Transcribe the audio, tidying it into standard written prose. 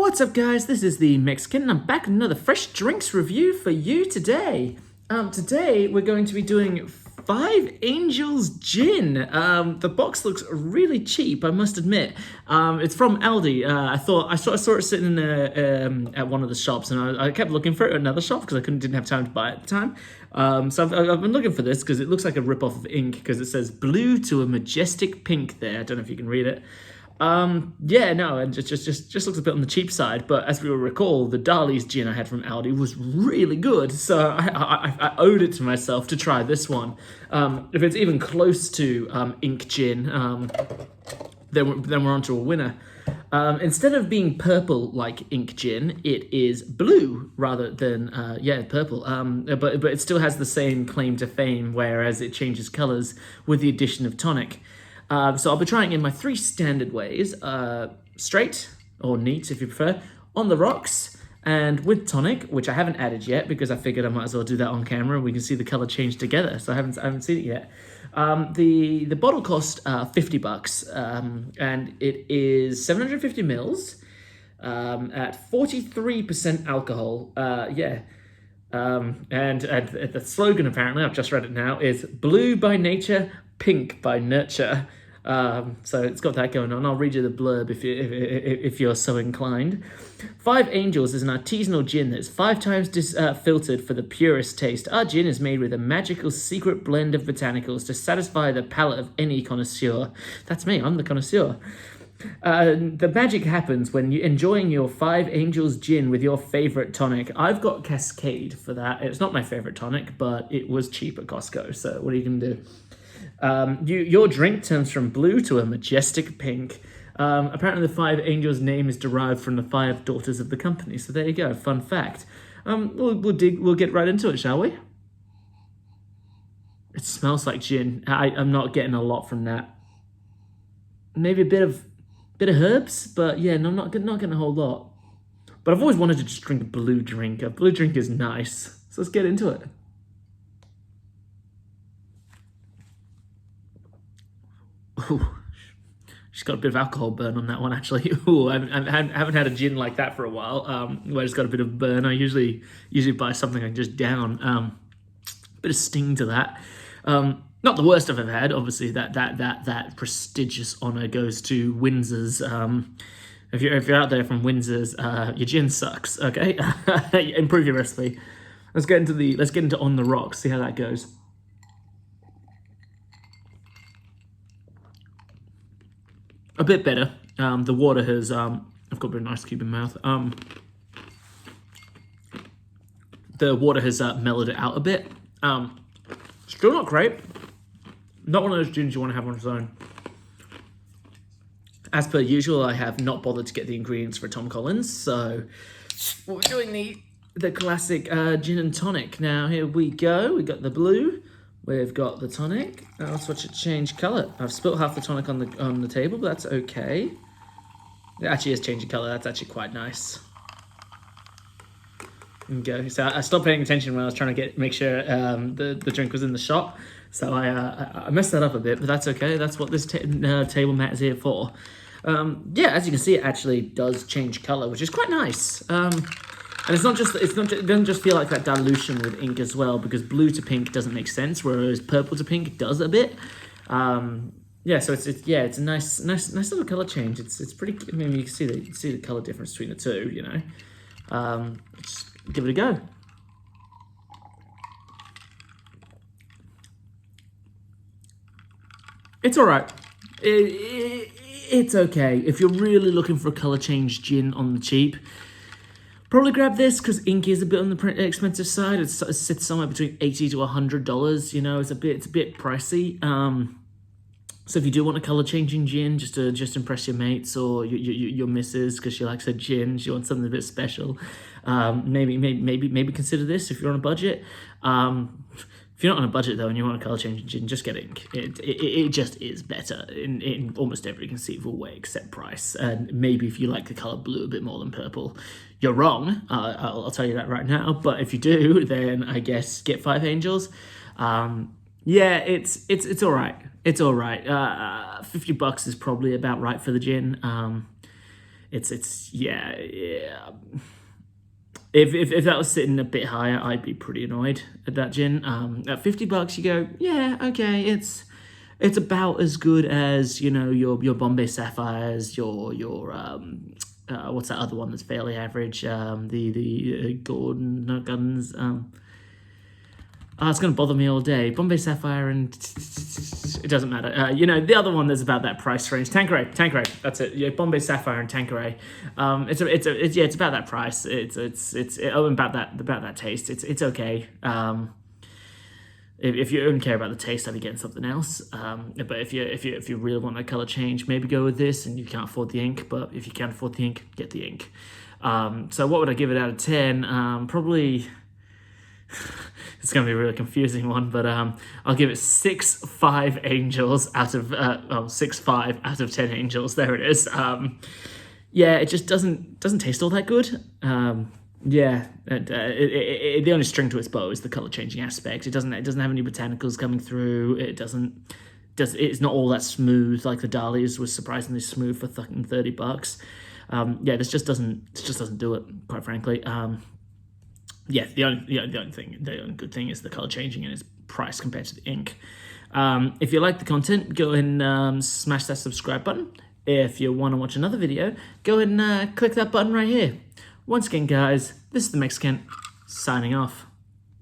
What's up, guys? This is the Mexikent, and I'm back with another fresh drinks review for you today. Today we're going to be doing Five Angels Gin. The box looks really cheap, I must admit. It's from Aldi. I saw it sitting in at one of the shops, and I kept looking for it at another shop because I didn't have time to buy it at the time. So I've been looking for this because it looks like a rip-off of ink because it says blue to a majestic pink there. I don't know if you can read it. Yeah, no, it just looks a bit on the cheap side, but as we will recall, the Dali's gin I had from Aldi was really good, so I owed it to myself to try this one. If it's even close to ink gin, then we're on to a winner. Instead of being purple like ink gin, it is blue rather than purple. But it still has the same claim to fame, whereas it changes colors with the addition of tonic. So I'll be trying in my three standard ways, straight, or neat if you prefer, on the rocks, and with tonic, which I haven't added yet because I figured I might as well do that on camera and we can see the color change together, so I haven't seen it yet. The bottle cost $50, and it is 750 mils at 43% alcohol, and the slogan, apparently, I've just read it now, is blue by nature, pink by nurture. So it's got that going on. I'll read you the blurb if you're so inclined. Five Angels is an artisanal gin that's 5 times filtered for the purest taste. Our gin is made with a magical secret blend of botanicals to satisfy the palate of any connoisseur. That's me, I'm the connoisseur. The magic happens when you're enjoying your Five Angels gin with your favorite tonic. I've got Cascade for that. It's not my favorite tonic, but it was cheap at Costco, so what are you going to do? Your drink turns from blue to a majestic pink. Apparently the Five Angels name is derived from the 5 daughters of the company, so there you go, fun fact. We'll get right into it, shall we? It smells like gin. I'm not getting a lot from that. Maybe a bit of herbs, but yeah, no, I'm not getting a whole lot. But I've always wanted to just drink a blue drink. A blue drink is nice, so let's get into it. Ooh, she's got a bit of alcohol burn on that one, actually. Ooh, I haven't had a gin like that for a while. Where it's got a bit of burn. I usually buy something I can just down. Bit of sting to that. Not the worst I've ever had. Obviously, that prestigious honor goes to Windsor's. If you're out there from Windsor's, your gin sucks. Okay, improve your recipe. Let's get into On the Rocks. See how that goes. A bit better. The water has, I've got a bit of ice cube in mouth. The water has mellowed it out a bit. Still not great. Not one of those gins you want to have on its own. As per usual, I have not bothered to get the ingredients for Tom Collins, so we're doing the classic gin and tonic. Now, here we go. We got the blue. We've got the tonic. Now let's watch it change colour. I've spilt half the tonic on the table, but that's okay. It actually is changing colour. That's actually quite nice. There we go. So I stopped paying attention when I was trying to make sure the drink was in the shot. So I messed that up a bit, but that's okay. That's what this table mat is here for. Yeah, as you can see, it actually does change colour, which is quite nice. And it doesn't just feel like that dilution with ink as well, because blue to pink doesn't make sense, whereas purple to pink does a bit. Yeah, so it's a nice little color change. It's pretty. I mean, you can see the color difference between the two. You know, let's give it a go. It's all right. It's okay if you're really looking for a color change gin on the cheap. Probably grab this because ink is a bit on the expensive side. It sits somewhere between $80 to $100. You know, it's a bit pricey. So if you do want a color changing gin, just to impress your mates or your missus because she likes her gin, she wants something a bit special. Maybe consider this if you're on a budget. If you're not on a budget though and you want a color changing gin, just get ink. It just is better in almost every conceivable way except price. And maybe if you like the color blue a bit more than purple, you're wrong. I'll tell you that right now. But if you do, then I guess get Five Angels. Yeah, it's all right. It's all right. $50 is probably about right for the gin. Yeah. If that was sitting a bit higher, I'd be pretty annoyed at that gin. At $50, you go, yeah, okay, it's about as good as, you know, your Bombay Sapphires, your what's that other one that's fairly average? The Gordon no Guns. It's going to bother me all day. Bombay Sapphire and it doesn't matter. You know, the other one that's about that price range. Tanqueray. That's it. Yeah, Bombay Sapphire and Tanqueray. It's about that price. It's about that taste. It's okay. If you only care about the taste, I'd be getting something else. But if you really want that color change, maybe go with this. And you can't afford the ink, but if you can afford the ink, get the ink. So what would I give it out of 10? Probably. It's going to be a really confusing one, but I'll give it 6.5 angels out of 6.5 out of 10 angels. There it is. Yeah, it just doesn't taste all that good. The only string to its bow is the color changing aspect. It doesn't have any botanicals coming through. It's not all that smooth. Like the Dahlias was surprisingly smooth for fucking $30. This just doesn't do it, quite frankly. The only good thing is the color changing and its price compared to the ink. If you like the content, go ahead and smash that subscribe button. If you want to watch another video, go ahead and click that button right here. Once again, guys, this is the Mexikent signing off.